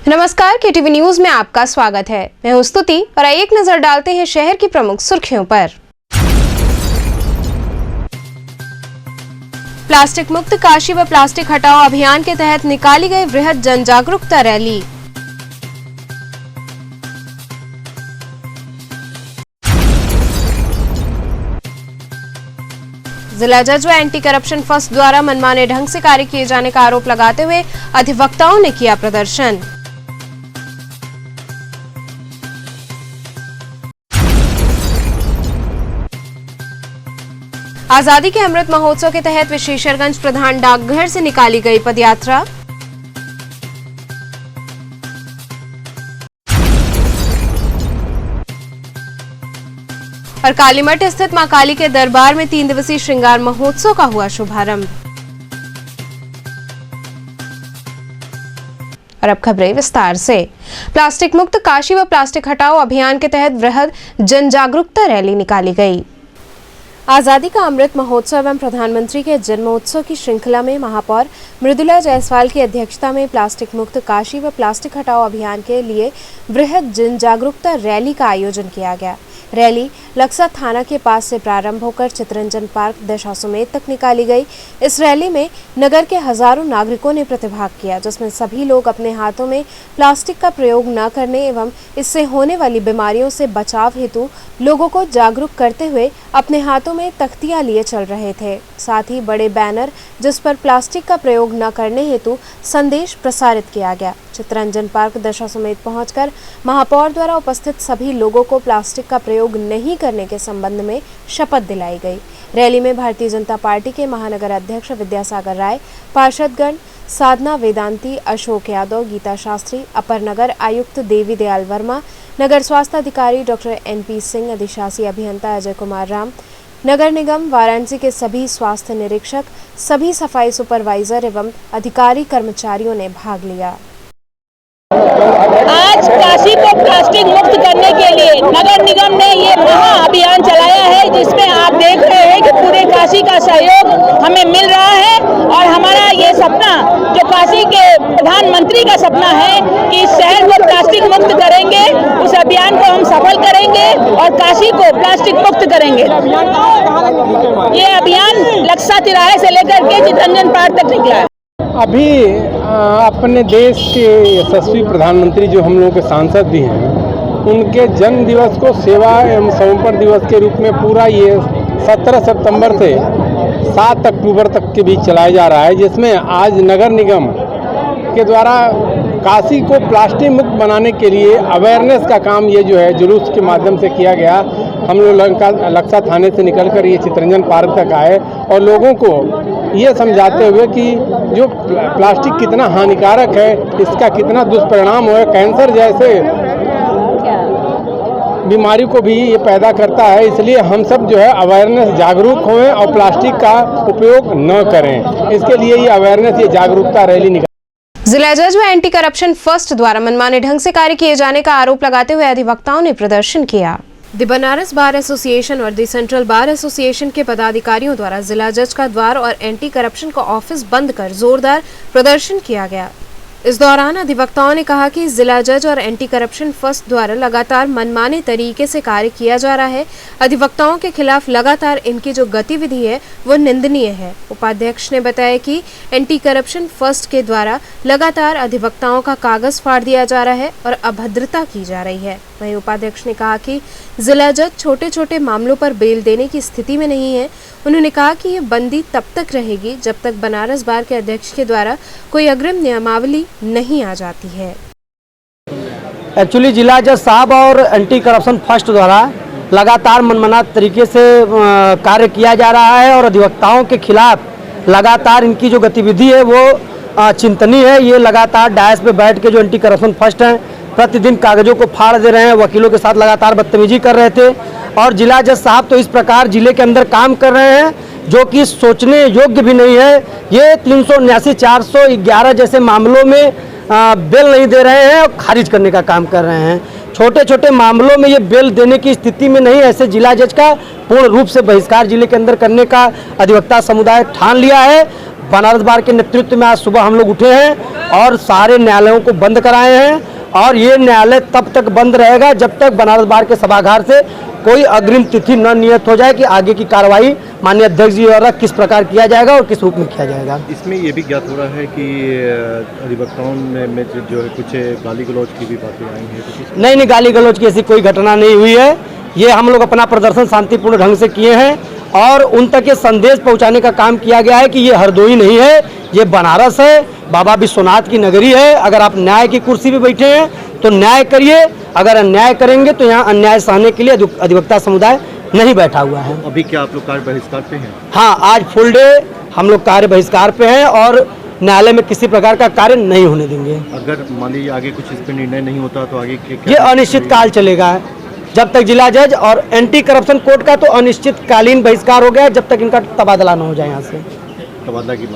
नमस्कार, KTV news में आपका स्वागत है। मैं हूं स्तुति और एक नजर डालते हैं शहर की प्रमुख सुर्खियों पर। प्लास्टिक मुक्त काशी व प्लास्टिक हटाओ अभियान के तहत निकाली गई वृहद जन जागरूकता रैली। जिला जज व एंटी करप्शन फर्स्ट द्वारा मनमाने ढंग से कार्य किए जाने का आरोप लगाते हुए अधिवक्ताओं ने किया प्रदर्शन। आजादी के अमृत महोत्सव के तहत विशेषरगंज प्रधान डाकघर से निकाली गई पदयात्रा। और कालीमठ स्थित मां काली के दरबार में 3 दिवसीय श्रृंगार महोत्सव का हुआ शुभारंभ। और अब खबरें विस्तार से। प्लास्टिक मुक्त काशी व प्लास्टिक हटाओ अभियान के तहत वृहद जन जागरूकता रैली निकाली गई। आजादी का अमृत महोत्सव एवं प्रधानमंत्री के जन्मोत्सव की श्रृंखला में महापौर मृदुला जायसवाल की अध्यक्षता में प्लास्टिक मुक्त काशी व प्लास्टिक हटाओ अभियान के लिए वृहद जन जागरूकता रैली का आयोजन किया गया। रैली लक्सा थाना के पास से प्रारंभ होकर चितरंजन पार्क दशाश्वमेध तक निकाली गई। इस रैली में नगर के हजारों नागरिकों ने प्रतिभाग किया, जिसमें सभी लोग अपने हाथों में प्लास्टिक का प्रयोग न करने एवं इससे होने वाली बीमारियों से बचाव हेतु लोगों को जागरूक करते हुए अपने हाथों में तख्तियां लिए चल रहे थे। साथ ही बड़े बैनर जिस पर प्लास्टिक का प्रयोग न करने हेतु संदेश प्रसारित किया गया। चितरंजन पार्क दशाश्वमेध पहुंचकर महापौर द्वारा उपस्थित सभी लोगों को प्लास्टिक का प्रयोग नहीं करने के संबंध में शपथ दिलाई गई। रैली में भारतीय जनता पार्टी के महानगर अध्यक्ष विद्यासागर राय, पार्षदगण साधना वेदांती, अशोक यादव, गीता शास्त्री, अपर नगर आयुक्त देवी दयाल वर्मा, नगर स्वास्थ्य अधिकारी डॉक्टर NP सिंह, अधिशासी अभियंता अजय कुमार राम, नगर निगम वाराणसी के सभी स्वास्थ्य निरीक्षक, सभी सफाई सुपरवाइजर एवं अधिकारी कर्मचारियों ने भाग लिया। आज काशी को प्लास्टिक मुक्त करने के लिए नगर निगम ने ये महा अभियान चलाया है, जिसमें आप देख रहे हैं कि पूरे काशी का सहयोग हमें मिल रहा है। और हमारा ये सपना जो काशी के प्रधानमंत्री का सपना है कि इस शहर को प्लास्टिक मुक्त करेंगे, उस अभियान को हम सफल करेंगे और काशी को प्लास्टिक मुक्त करेंगे। ये अभियान लक्सा तिराहे से लेकर के चितरंजन पार्क तक निकला है। अभी अपने देश के यशस्वी प्रधानमंत्री जो हम लोगों के सांसद भी हैं, उनके जन्म दिवस को सेवा एवं समर्पण दिवस के रूप में पूरा ये 17 सितंबर से 7 अक्टूबर तक के बीच चलाया जा रहा है, जिसमें आज नगर निगम के द्वारा काशी को प्लास्टिक मुक्त बनाने के लिए अवेयरनेस का काम ये जो है जुलूस के माध्यम से किया गया। हम लोग लक्सा थाने से निकलकर ये चितरंजन पार्क तक आए और लोगों को ये समझाते हुए कि जो प्लास्टिक कितना हानिकारक है, इसका कितना दुष्परिणाम है, कैंसर जैसे बीमारी को भी ये पैदा करता है। इसलिए हम सब जो है अवेयरनेस जागरूक हों और प्लास्टिक का उपयोग न करें। इसके लिए ये अवेयरनेस, ये जागरूकता रैली निकाली। जिला जज व एंटी करप्शन फर्स्ट द्वारा मनमाने ढंग से कार्य किए जाने का आरोप लगाते हुए अधिवक्ताओं ने प्रदर्शन किया। द बनारस बार एसोसिएशन और द सेंट्रल बार एसोसिएशन के पदाधिकारियों द्वारा जिला जज का द्वार और एंटी करप्शन का ऑफिस बंद कर जोरदार प्रदर्शन किया गया। इस दौरान अधिवक्ताओं ने कहा कि जिला जज और एंटी करप्शन फर्स्ट द्वारा लगातार मनमाने तरीके से कार्य किया जा रहा है। अधिवक्ताओं के खिलाफ लगातार इनकी जो गतिविधि है वो निंदनीय है। उपाध्यक्ष ने बताया कि एंटी करप्शन फर्स्ट के द्वारा लगातार अधिवक्ताओं का कागज फाड़ दिया जा रहा है और अभद्रता की जा रही है। वहीं उपाध्यक्ष ने कहा कि जिला जज छोटे छोटे मामलों पर बेल देने की स्थिति में नहीं है। उन्होंने कहा कि ये बंदी तब तक रहेगी जब तक बनारस बार के अध्यक्ष के द्वारा कोई अग्रिम नियमावली नहीं आ जाती है। एक्चुअली जिला जज साहब और एंटी करप्शन फर्स्ट द्वारा लगातार मनमाना तरीके से कार्य किया जा रहा है और अधिवक्ताओं के खिलाफ लगातार इनकी जो गतिविधि है वो चिंतनीय है। ये लगातार डायस पे बैठ के जो एंटी करप्शन फर्स्ट हैं, प्रतिदिन कागजों को फाड़ दे रहे हैं, वकीलों के साथ लगातार बदतमीजी कर रहे थे। और जिला जज साहब तो इस प्रकार जिले के अंदर काम कर रहे हैं जो कि सोचने योग्य भी नहीं है। ये 379, 411 जैसे मामलों में बेल नहीं दे रहे हैं और खारिज करने का काम कर रहे हैं। छोटे छोटे मामलों में ये बेल देने की स्थिति में नहीं, ऐसे जिला जज का पूर्ण रूप से बहिष्कार जिले के अंदर करने का अधिवक्ता समुदाय ठान लिया है। बनारस बार के नेतृत्व में आज सुबह हम लोग उठे हैं और सारे न्यायालयों को बंद कराए हैं और ये न्यायालय तब तक बंद रहेगा जब तक बनारस बार के सभागार से कोई अग्रिम तिथि न नियत हो जाए कि आगे की कार्रवाई माननीय अध्यक्ष जी द्वारा किस प्रकार किया जाएगा और किस रूप में किया जाएगा। इसमें ये भी ज्ञात हो रहा है कि अधिवक्ताओं में जो है कुछ गाली गलौज की भी बातें आई हैं। नहीं, गाली गलौज की ऐसी कोई घटना नहीं हुई है। ये हम लोग अपना प्रदर्शन शांतिपूर्ण ढंग से किए हैं और उन तक ये संदेश पहुंचाने का काम किया गया है कि ये हरदोई नहीं है, ये बनारस है, बाबा विश्वनाथ की नगरी है। अगर आप न्याय की कुर्सी पे बैठे हैं तो न्याय करिए, अगर अन्याय करेंगे तो यहाँ अन्याय सहने के लिए अधिवक्ता समुदाय नहीं बैठा हुआ है। अभी क्या आप लोग कार्य बहिष्कार पे हैं? हाँ, आज फुल डे हम लोग कार्य बहिष्कार पे हैं और न्यायालय में किसी प्रकार का कार्य नहीं होने देंगे। अगर मान लीजिए आगे कुछ इस पर निर्णय नहीं होता तो आगे ये अनिश्चित काल चलेगा जब तक जिला जज और एंटी करप्शन कोर्ट का तो अनिश्चितकालीन बहिष्कार हो गया जब तक इनका तबादला न हो जाए यहाँ से। तबादला की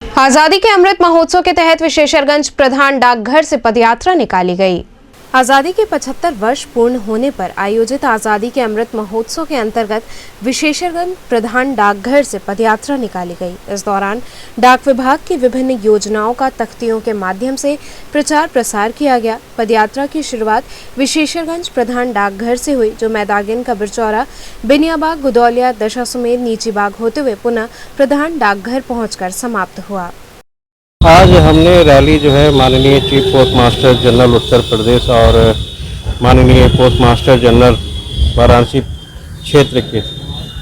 आजादी के अमृत महोत्सव के तहत विशेषरगंज प्रधान डाकघर से पदयात्रा निकाली गई। आजादी के 75 वर्ष पूर्ण होने पर आयोजित आजादी के अमृत महोत्सव के अंतर्गत विशेषरगंज प्रधान डाकघर से पदयात्रा निकाली गई। इस दौरान डाक विभाग की विभिन्न योजनाओं का तख्तियों के माध्यम से प्रचार प्रसार किया गया। पदयात्रा की शुरुआत विशेषरगंज प्रधान डाकघर से हुई, जो मैदागिन कब्रचौरा, बिनियाबाग, गुदौलिया, दशासुमेर, नीची बाग होते हुए पुनः प्रधान डाकघर पहुंचकर समाप्त हुआ। आज हमने रैली जो है माननीय chief post master general Uttar Pradesh और माननीय पोस्ट मास्टर जनरल वाराणसी क्षेत्र के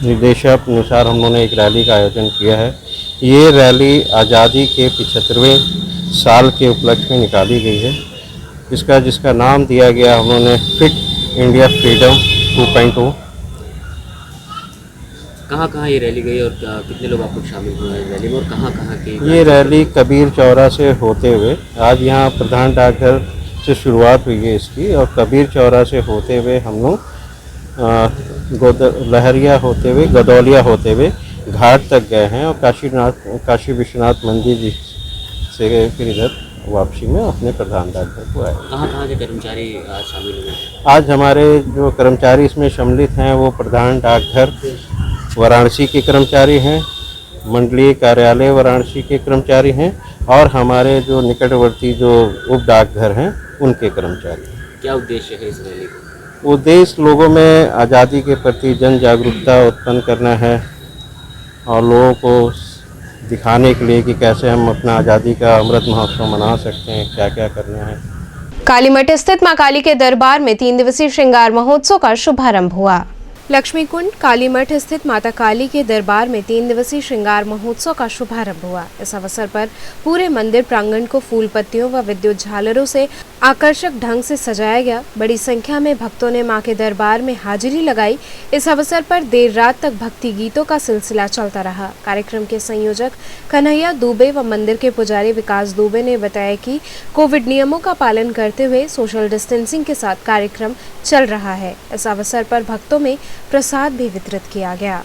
निर्देशक अनुसार हम लोगों ने एक रैली का आयोजन किया है। ये रैली आज़ादी के 75वें साल के उपलक्ष्य में निकाली गई है। जिसका नाम दिया गया हम लोगों ने फिट इंडिया फ्रीडम 2.0। कहाँ ये रैली गई और कितने लोग आप लोग शामिल हुए हैं रैली में और कहाँ की? ये रैली कबीर चौरा से होते हुए आज यहाँ प्रधान डाकघर से शुरुआत हुई है इसकी, और कबीर चौरा से होते हुए हम लोग लहरिया होते हुए, गदौलिया होते हुए घाट तक गए हैं और काशी विश्वनाथ मंदिर जी से फिर इधर वापसी में अपने प्रधान डाकघर को आए। कहाँ के कर्मचारी आज शामिल हुए? आज हमारे जो कर्मचारी इसमें सम्मिलित हैं वो प्रधान डाकघर वाराणसी के कर्मचारी हैं, मंडलीय कार्यालय वाराणसी के कर्मचारी हैं और हमारे जो निकटवर्ती जो उप डाकघर हैं उनके कर्मचारी। क्या उद्देश्य है इस रैली का? उद्देश्य लोगों में आज़ादी के प्रति जन जागरूकता उत्पन्न करना है और लोगों को दिखाने के लिए कि कैसे हम अपना आज़ादी का अमृत महोत्सव मना सकते हैं, क्या क्या करना है। कालीमठ स्थित मां काली के दरबार में 3 दिवसीय श्रृंगार महोत्सव का शुभारंभ हुआ। लक्ष्मी कुंड कालीमठ स्थित माता काली के दरबार में 3 दिवसीय श्रृंगार महोत्सव का शुभारंभ हुआ। इस अवसर पर पूरे मंदिर प्रांगण को फूल पत्तियों व विद्युत झालरों से आकर्षक ढंग से सजाया गया। बड़ी संख्या में भक्तों ने मां के दरबार में हाजिरी लगाई। इस अवसर पर देर रात तक भक्ति गीतों का सिलसिला चलता रहा। कार्यक्रम के संयोजक कन्हैया दुबे व मंदिर के पुजारी विकास दुबे ने बताया कि कोविड नियमों का पालन करते हुए सोशल डिस्टेंसिंग के साथ कार्यक्रम चल रहा है। इस अवसर पर भक्तों में प्रसाद भी वितरित किया गया।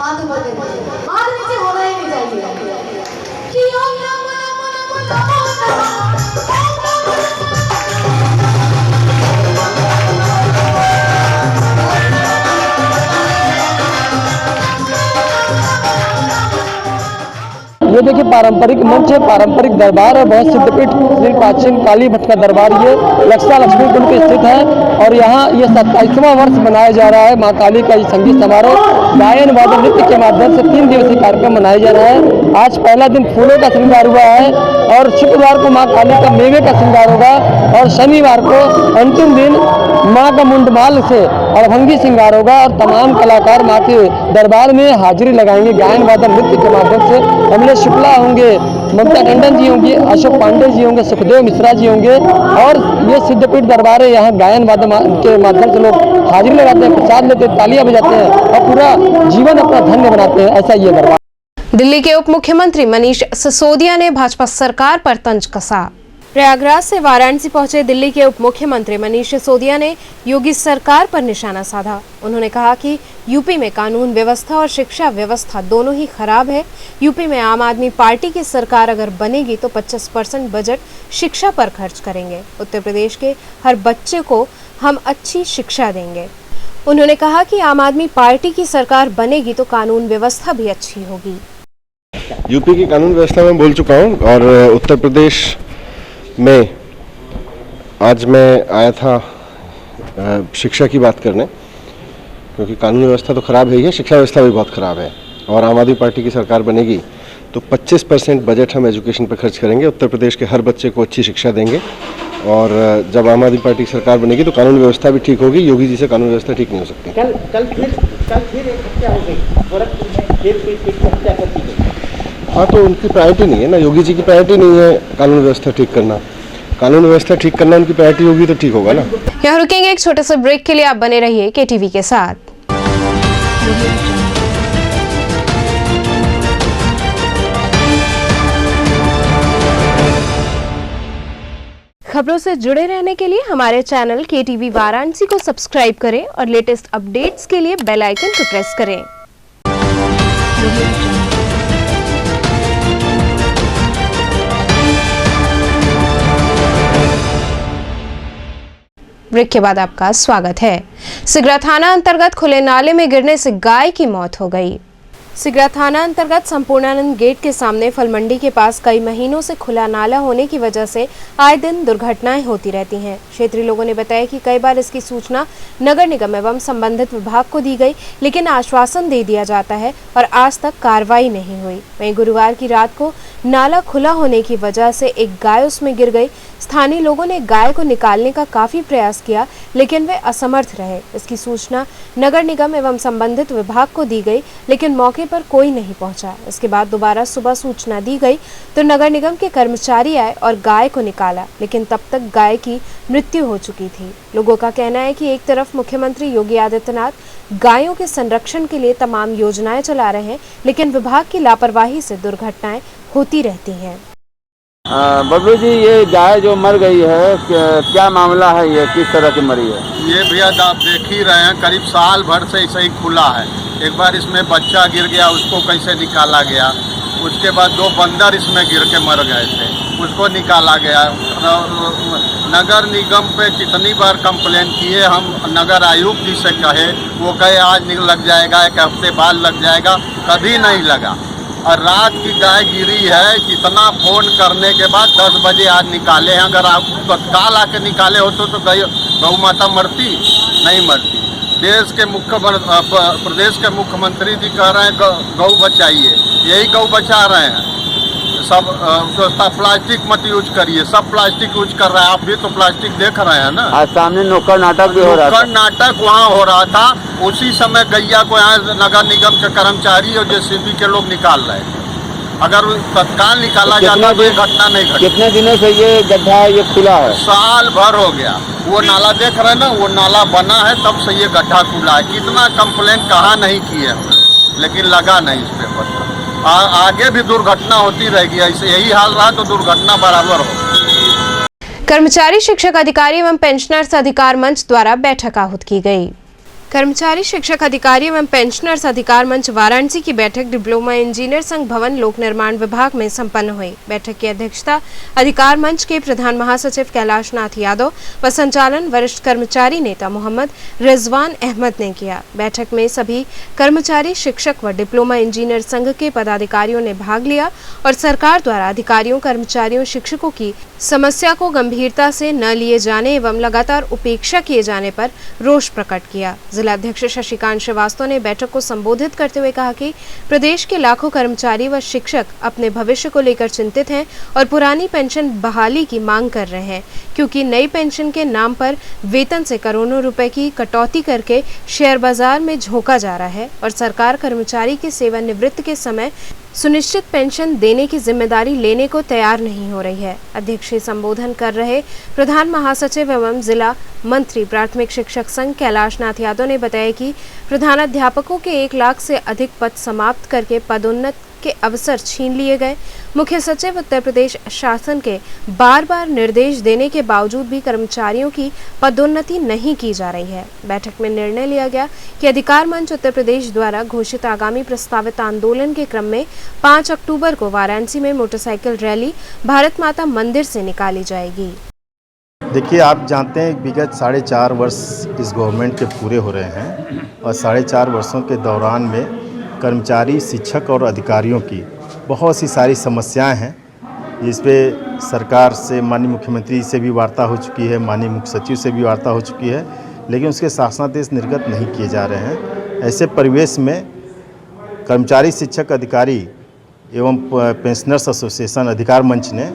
हाथ ऊपर करके हाथ नीचे होना ही नहीं चाहिए कि ओम नमो नमो नमो ये देखिए पारंपरिक मंच है, पारंपरिक दरबार है, बहुत सिद्धपीठ श्री प्राचीन काली भट्ट का दरबार ये लक्ष्या लक्ष्मी कुंड पे स्थित है। और यहाँ ये 27वां वर्ष मनाया जा रहा है माँ काली का ये संगीत समारोह। गायन वादन नृत्य के माध्यम से 3 दिवसीय कार्यक्रम मनाया जा रहा है। आज पहला दिन फूलों का श्रृंगार हुआ है और शुक्रवार को माँ काली का मेवे का श्रृंगार होगा और शनिवार को अंतिम दिन माँ का मुंडमाल से अड़भंगी श्रृंगार होगा और तमाम कलाकार माँ के दरबार में हाजिरी लगाएंगे गायन वादन नृत्य के माध्यम से। अमलेश शुक्ला होंगे, ममता टंडन जी होंगी, अशोक पांडे जी होंगे, सुखदेव मिश्रा जी होंगे और ये सिद्धपीठ दरबार है। यहाँ गायन वादन के माध्यम से लोग हाजिरी लगाते हैं, प्रसाद लेते हैं, तालियां बजाते हैं और पूरा जीवन अपना धन्य बनाते हैं। ऐसा ये दरबार। दिल्ली के उप मुख्यमंत्री मनीष सिसोदिया ने भाजपा सरकार पर तंज कसा। प्रयागराज से वाराणसी पहुंचे दिल्ली के उप मुख्यमंत्री मनीष सिसोदिया ने योगी सरकार पर निशाना साधा। उन्होंने कहा कि यूपी में कानून व्यवस्था और शिक्षा व्यवस्था दोनों ही खराब है। यूपी में आम आदमी पार्टी की सरकार अगर बनेगी तो 25% बजट शिक्षा पर खर्च करेंगे। उत्तर प्रदेश के हर बच्चे को हम अच्छी शिक्षा देंगे। उन्होंने कहा कि आम आदमी पार्टी की सरकार बनेगी तो कानून व्यवस्था भी अच्छी होगी। यूपी की कानून व्यवस्था में बोल चुका हूँ और उत्तर प्रदेश में आज मैं आया था शिक्षा की बात करने, क्योंकि कानून व्यवस्था तो खराब है ही है, शिक्षा व्यवस्था भी बहुत खराब है। और आम आदमी पार्टी की सरकार बनेगी तो 25% बजट हम एजुकेशन पर खर्च करेंगे, उत्तर प्रदेश के हर बच्चे को अच्छी शिक्षा देंगे। और जब आम आदमी पार्टी की सरकार बनेगी तो कानून व्यवस्था भी ठीक होगी। योगी जी से कानून व्यवस्था ठीक नहीं हो सकती। कल फिर एक हत्या हो गई गोरखपुर में, फिर हत्या कर दी गई। हाँ, तो उनकी प्रायोरिटी नहीं है ना, योगी जी की प्रायोरिटी नहीं है कानून व्यवस्था ठीक करना। कानून व्यवस्था ठीक करना उनकी प्रायोरिटी होगी तो ठीक होगा ना। यहाँ रुकेंगे एक छोटे से ब्रेक के लिए, आप बने रहिए केटीवी के साथ। खबरों से जुड़े रहने के लिए हमारे चैनल केटीवी वाराणसी को सब्सक्राइब करें और लेटेस्ट अपडेट्स के लिए बेल आइकन को प्रेस करें। ब्रेक के बाद आपका स्वागत है। सिगरा थाना अंतर्गत खुले नाले में गिरने से गाय की मौत हो गई। सिगरा थाना अंतर्गत संपूर्णानंद गेट के सामने फल मंडी के पास कई महीनों से खुला नाला होने की वजह से आए दिन दुर्घटनाएं होती रहती हैं। क्षेत्रीय लोगों ने बताया कि कई बार इसकी सूचना नगर निगम एवं संबंधित विभाग को दी गई, लेकिन आश्वासन दे दिया जाता है और आज तक कार्रवाई नहीं हुई। वहीं गुरुवार की रात को नाला खुला होने की वजह से एक गाय उसमें गिर गई। स्थानीय लोगों ने गाय को निकालने का काफी प्रयास किया, लेकिन वे असमर्थ रहे। इसकी सूचना नगर निगम एवं संबंधित विभाग को दी गई, लेकिन मौके पर कोई नहीं पहुंचा। इसके बाद दोबारा सुबह सूचना दी गई तो नगर निगम के कर्मचारी आए और गाय को निकाला, लेकिन तब तक गाय की मृत्यु हो चुकी थी। लोगों का कहना है कि एक तरफ मुख्यमंत्री योगी आदित्यनाथ गायों के संरक्षण के लिए तमाम योजनाएं चला रहे हैं, लेकिन विभाग की लापरवाही से दुर्घटनाएं होती रहती हैं। बबलू जी, ये गाय जो मर गई है, क्या मामला है? ये किस तरह की मरी है? ये भैया आप देख ही रहे हैं, करीब साल भर से ऐसे ही खुला है। एक बार इसमें बच्चा गिर गया, उसको कैसे निकाला गया। उसके बाद 2 बंदर इसमें गिर के मर गए थे, उसको निकाला गया। नगर निगम पे कितनी बार कंप्लेन किए हम, नगर आयुक्त जी से कहे, वो कहे आज लग जाएगा, 1 हफ्ते बाद लग जाएगा, कभी नहीं लगा। और रात की गाय गिरी है, कितना फोन करने के बाद 10 बजे आज निकाले हैं। अगर आप तत्काल आके निकाले होते तो गौ माता मरती नहीं मरती। प्रदेश के मुख्यमंत्री जी कह रहे हैं गौ बचाइए, यही गौ बचा रहे हैं। सब प्लास्टिक मत यूज करिए, सब प्लास्टिक यूज कर रहे हैं। आप भी तो प्लास्टिक देख रहे हैं ना। आज सामने नुक्कड़ नाटक भी हो रहा था। नुक्कड़ नाटक वहाँ हो रहा था, उसी समय गैया को यहाँ नगर निगम के कर्मचारी और जेसीबी के लोग निकाल रहे थे। अगर तत्काल निकाला जाता तो ये घटना नहीं घटी। कितने दिनों से ये गड्ढा ये खुला है? साल भर हो गया। वो नाला देख रहे हैं ना, वो नाला बना है तब से ये गड्ढा खुला है। कितना कंप्लेन कहाँ नहीं की है, लेकिन लगा नहीं इस पे पता। आगे भी दुर्घटना होती रहेगी, ऐसे यही हाल रहा तो दुर्घटना बराबर हो। कर्मचारी, शिक्षक, अधिकारी एवं पेंशनर्स अधिकार मंच द्वारा बैठक आहूत की गई। कर्मचारी शिक्षक अधिकारी एवं पेंशनर्स अधिकार मंच वाराणसी की बैठक डिप्लोमा इंजीनियर संघ भवन लोक निर्माण विभाग में संपन्न हुई। बैठक की अध्यक्षता अधिकार मंच के प्रधान महासचिव कैलाश नाथ यादव व संचालन वरिष्ठ कर्मचारी नेता मोहम्मद रिजवान अहमद ने किया। बैठक में सभी कर्मचारी शिक्षक व डिप्लोमा इंजीनियर संघ के पदाधिकारियों ने भाग लिया और सरकार द्वारा अधिकारियों, कर्मचारियों, शिक्षकों की समस्या को गंभीरता से न लिए जाने एवं लगातार उपेक्षा किए जाने पर रोष प्रकट किया। जिला अध्यक्ष शशिकांत श्रीवास्तव ने बैठक को संबोधित करते हुए कहा कि प्रदेश के लाखों कर्मचारी व शिक्षक अपने भविष्य को लेकर चिंतित हैं और पुरानी पेंशन बहाली की मांग कर रहे हैं, क्योंकि नई पेंशन के नाम पर वेतन से करोड़ों रुपए की कटौती करके शेयर बाजार में झोंका जा रहा है और सरकार कर्मचारी की सेवानिवृत्त के समय सुनिश्चित पेंशन देने की जिम्मेदारी लेने को तैयार नहीं हो रही है। अध्यक्षीय संबोधन कर रहे प्रधान महासचिव एवं जिला मंत्री प्राथमिक शिक्षक संघ कैलाश नाथ यादव ने बताया कि प्रधानाध्यापकों के 1 लाख से अधिक पद समाप्त करके पदोन्नत के अवसर छीन लिए गए। मुख्य सचिव उत्तर प्रदेश शासन के बार-बार निर्देश देने के बावजूद भी कर्मचारियों की पदोन्नति नहीं की जा रही है। बैठक में निर्णय लिया गया कि अधिकार मंच उत्तर प्रदेश द्वारा घोषित आगामी प्रस्तावित आंदोलन के क्रम में 5 अक्टूबर को वाराणसी में मोटरसाइकिल रैली भारत माता मंदिर से निकाली जाएगी। देखिए, आप जानते हैं विगत 4.5 वर्ष इस गवर्नमेंट के पूरे हो रहे हैं और 4.5 वर्षों के दौरान में कर्मचारी, शिक्षक और अधिकारियों की बहुत सी सारी समस्याएं हैं, जिस पे सरकार से माननीय मुख्यमंत्री से भी वार्ता हो चुकी है, माननीय मुख्य सचिव से भी वार्ता हो चुकी है, लेकिन उसके शासनादेश निर्गत नहीं किए जा रहे हैं। ऐसे परिवेश में कर्मचारी, शिक्षक, अधिकारी एवं पेंशनर्स एसोसिएशन अधिकार मंच ने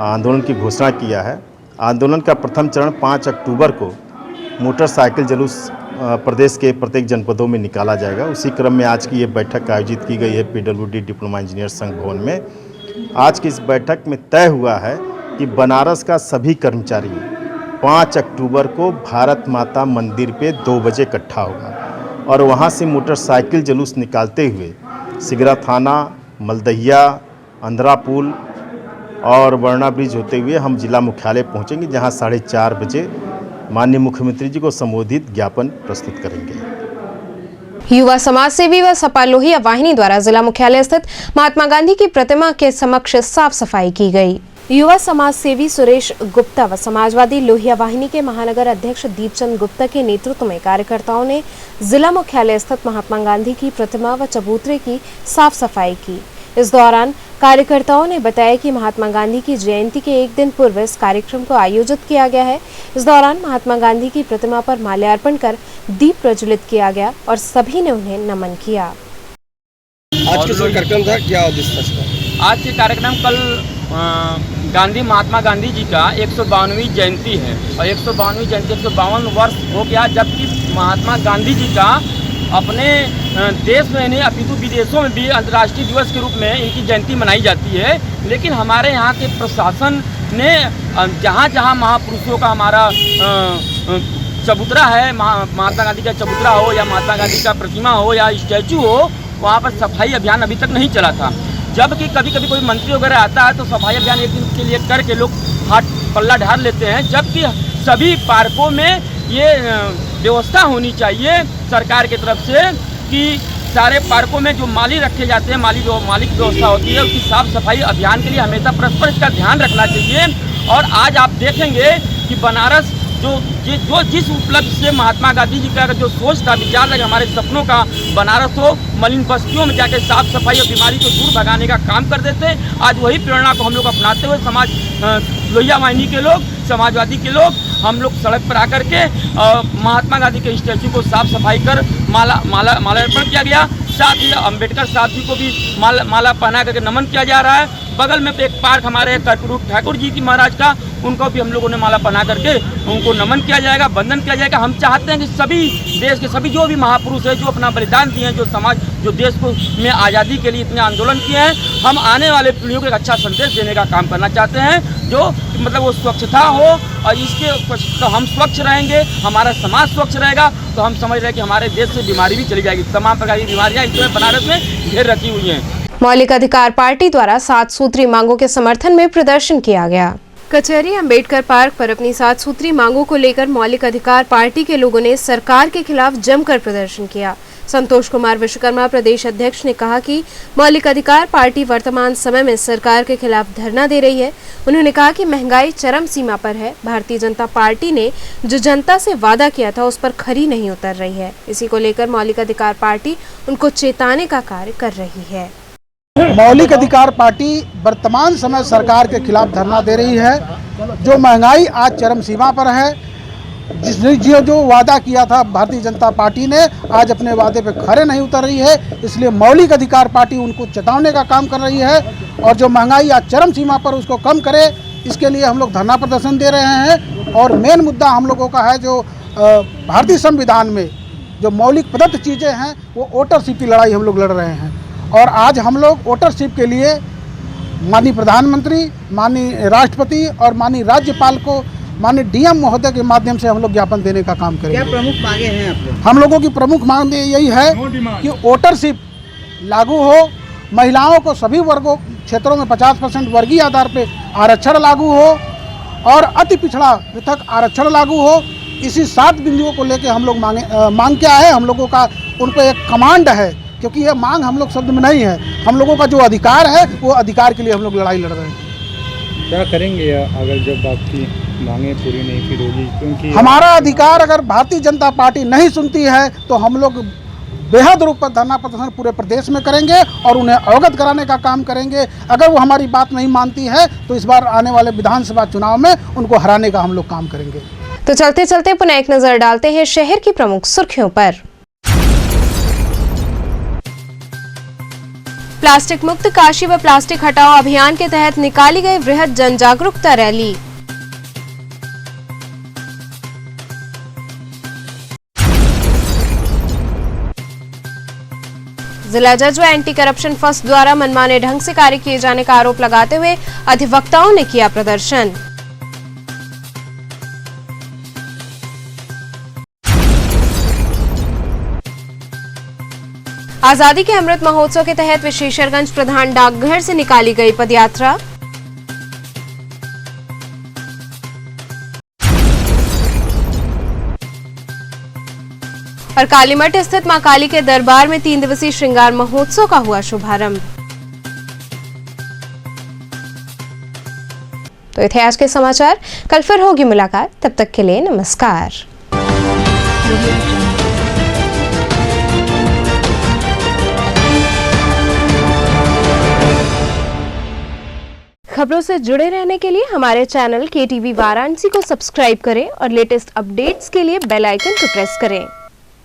आंदोलन की घोषणा किया है। आंदोलन का प्रथम चरण 5 अक्टूबर को मोटरसाइकिल जुलूस प्रदेश के प्रत्येक जनपदों में निकाला जाएगा। उसी क्रम में आज की ये बैठक आयोजित की गई है PWD डिप्लोमा इंजीनियर संघ भवन में। आज की इस बैठक में तय हुआ है कि बनारस का सभी कर्मचारी 5 अक्टूबर को भारत माता मंदिर पे 2 बजे इकट्ठा होगा और वहाँ से मोटरसाइकिल जुलूस निकालते हुए सिगरा थाना, मलदहिया, अंधरा पुल और वर्णा ब्रिज होते हुए हम जिला मुख्यालय पहुँचेंगे, जहाँ 4:30 बजे माननीय मुख्यमंत्री जी को संबोधित ज्ञापन प्रस्तुत करेंगे। युवा समाज सेवी व सपा लोहिया वाहिनी द्वारा जिला मुख्यालय स्थित महात्मा गांधी की प्रतिमा के समक्ष साफ सफाई की गई। युवा समाज सेवी सुरेश गुप्ता व समाजवादी लोहिया वाहिनी के महानगर अध्यक्ष दीपचंद गुप्ता के नेतृत्व में कार्यकर्ताओं ने जिला मुख्यालय स्थित महात्मा गांधी की प्रतिमा व चबूतरे की साफ सफाई की। इस दौरान कार्यकर्ताओं ने बताया कि महात्मा गांधी की जयंती के 1 दिन पूर्व इस कार्यक्रम को आयोजित किया गया है। इस दौरान महात्मा गांधी की प्रतिमा पर माल्यार्पण कर दीप प्रज्वलित किया गया और सभी ने उन्हें नमन किया। आज के कार्यक्रम था, क्या उद्देश्य था? आज के कार्यक्रम कल गांधी महात्मा गांधी जी का 152वीं जयंती है और 152वीं जयंती 152 वर्ष हो गया, जबकि महात्मा गांधी जी का अपने देश में नहीं अपितु विदेशों में भी अंतर्राष्ट्रीय दिवस के रूप में इनकी जयंती मनाई जाती है। लेकिन हमारे यहाँ के प्रशासन ने जहाँ जहाँ महापुरुषों का हमारा चबूतरा है, महात्मा गांधी का चबूतरा हो या महात्मा गांधी का प्रतिमा हो या स्टैचू हो, वहाँ पर सफाई अभियान अभी तक नहीं चला था। जबकि कभी कभी कोई मंत्री वगैरह आता है तो सफाई अभियान 1 दिन के लिए करके लोग हाथ पल्ला ढाल लेते हैं, जबकि सभी पार्कों में ये व्यवस्था होनी चाहिए सरकार की तरफ से कि सारे पार्कों में जो माली रखे जाते हैं, मालिक व्यवस्था होती है, उसकी साफ सफाई अभियान के लिए हमेशा परस्पर इसका ध्यान रखना चाहिए। और आज आप देखेंगे कि बनारस जो जिस उपलब्धि से महात्मा गांधी जी का जो सोच था, विचार था, हमारे सपनों का बनारस हो, मलिन बस्तियों में जाकर साफ सफाई और बीमारी को दूर भगाने का काम कर देते हैं। आज वही प्रेरणा को हम लोग अपनाते हुए समाज लोहिया वाहिनी के लोग, समाजवादी के लोग, हम लोग सड़क पर आकर के महात्मा गांधी के स्टैचू को साफ सफाई कर माल्यार्पण किया गया। साथ ही अंबेडकर साहब जी को भी माला पहना करके नमन किया जा रहा है। बगल में एक पार्क हमारे कर्पूर ठाकुर जी की महाराज का, उनको भी हम लोगों ने माला पहना करके उनको नमन किया जाएगा, वंदन किया जाएगा। हम चाहते हैं कि सभी देश के सभी जो भी महापुरुष हैं, जो अपना बलिदान दिए हैं, जो समाज जो देश को में आज़ादी के लिए इतने आंदोलन किए हैं, हम आने वाले पीढ़ियों को एक अच्छा संदेश देने का काम करना चाहते हैं, जो मतलब वो स्वच्छता हो और इसके तो हम स्वच्छ रहेंगे, हमारा समाज स्वच्छ रहेगा, तो हम समझ रहे हैं कि हमारे देश से बीमारी भी चली जाएगी। तमाम प्रकार की बीमारियाँ इसमें बनारस में घेर रखी हुई हैं। मौलिक अधिकार पार्टी द्वारा 7 सूत्री मांगों के समर्थन में प्रदर्शन किया गया। कचहरी अंबेडकर पार्क पर अपनी 7 सूत्री मांगों को लेकर मौलिक अधिकार पार्टी के लोगों ने सरकार के खिलाफ जमकर प्रदर्शन किया। संतोष कुमार विश्वकर्मा प्रदेश अध्यक्ष ने कहा कि मौलिक अधिकार पार्टी वर्तमान समय में सरकार के खिलाफ धरना दे रही है। उन्होंने कहा कि महंगाई चरम सीमा पर है। भारतीय जनता पार्टी ने जो जनता से वादा किया था उस पर खरी नहीं उतर रही है। इसी को लेकर मौलिक अधिकार पार्टी उनको चेताने का कार्य कर रही है। मौलिक अधिकार पार्टी वर्तमान समय सरकार के खिलाफ धरना दे रही है। जो महंगाई आज चरम सीमा पर है, जिसने जो वादा किया था भारतीय जनता पार्टी ने, आज अपने वादे पे खरे नहीं उतर रही है। इसलिए मौलिक अधिकार पार्टी उनको चेतावने का काम कर रही है और जो महंगाई आज चरम सीमा पर उसको कम करे, इसके लिए हम लोग धरना प्रदर्शन दे रहे हैं। और मेन मुद्दा हम लोगों का है जो भारतीय संविधान में जो मौलिक प्रदत्त चीज़ें हैं वो वोटरशिप की लड़ाई हम लोग लड़ रहे हैं। और आज हम लोग वोटरशिप के लिए माननीय प्रधानमंत्री, माननीय राष्ट्रपति और माननीय राज्यपाल को, माननीय डीएम महोदय के माध्यम से हम लोग ज्ञापन देने का काम करेंगे। क्या प्रमुख मांगे हैं आपके? हम लोगों की प्रमुख मांग यही है कि वोटरशिप लागू हो, महिलाओं को सभी वर्गों क्षेत्रों में 50% वर्गीय आधार पर आरक्षण लागू हो और अति पिछड़ा पृथक आरक्षण लागू हो। इसी 7 बिंदुओं को लेकर हम लोग मांग क्या है, हम लोगों का उनको एक कमांड है, क्योंकि यह मांग हम लोग शब्द में नहीं है। हम लोगों का जो अधिकार है वो अधिकार के लिए हम लोग लड़ाई लड़ रहे हैं। क्या करेंगे अगर जब आपकी मांगें पूरी नहीं फिर होगी? क्योंकि हमारा अधिकार अगर भारतीय जनता पार्टी नहीं सुनती है तो हम लोग बेहद रूप पर धरना प्रदर्शन पूरे प्रदेश में करेंगे और उन्हें अवगत कराने का काम करेंगे। अगर वो हमारी बात नहीं मानती है तो इस बार आने वाले विधानसभा चुनाव में उनको हराने का हम लोग काम करेंगे। तो चलते चलते पुनः एक नजर डालते हैं शहर की प्रमुख सुर्खियों पर। प्लास्टिक मुक्त काशी व प्लास्टिक हटाओ अभियान के तहत निकाली गई वृहद जन जागरूकता रैली। जिला जज व एंटी करप्शन फर्स्ट द्वारा मनमाने ढंग से कार्य किए जाने का आरोप लगाते हुए अधिवक्ताओं ने किया प्रदर्शन। आजादी के अमृत महोत्सव के तहत विशेषरगंज प्रधान डाकघर से निकाली गई पदयात्रा। और कालीमठ स्थित मां काली के दरबार में 3 दिवसीय श्रृंगार महोत्सव का हुआ शुभारंभ। तो ये थे आज के समाचार। कल फिर होगी मुलाकात, तब तक के लिए नमस्कार। खबरों से जुड़े रहने के लिए हमारे चैनल KTV वाराणसी को सब्सक्राइब करें और लेटेस्ट अपडेट्स के लिए बेल आइकन को प्रेस करें।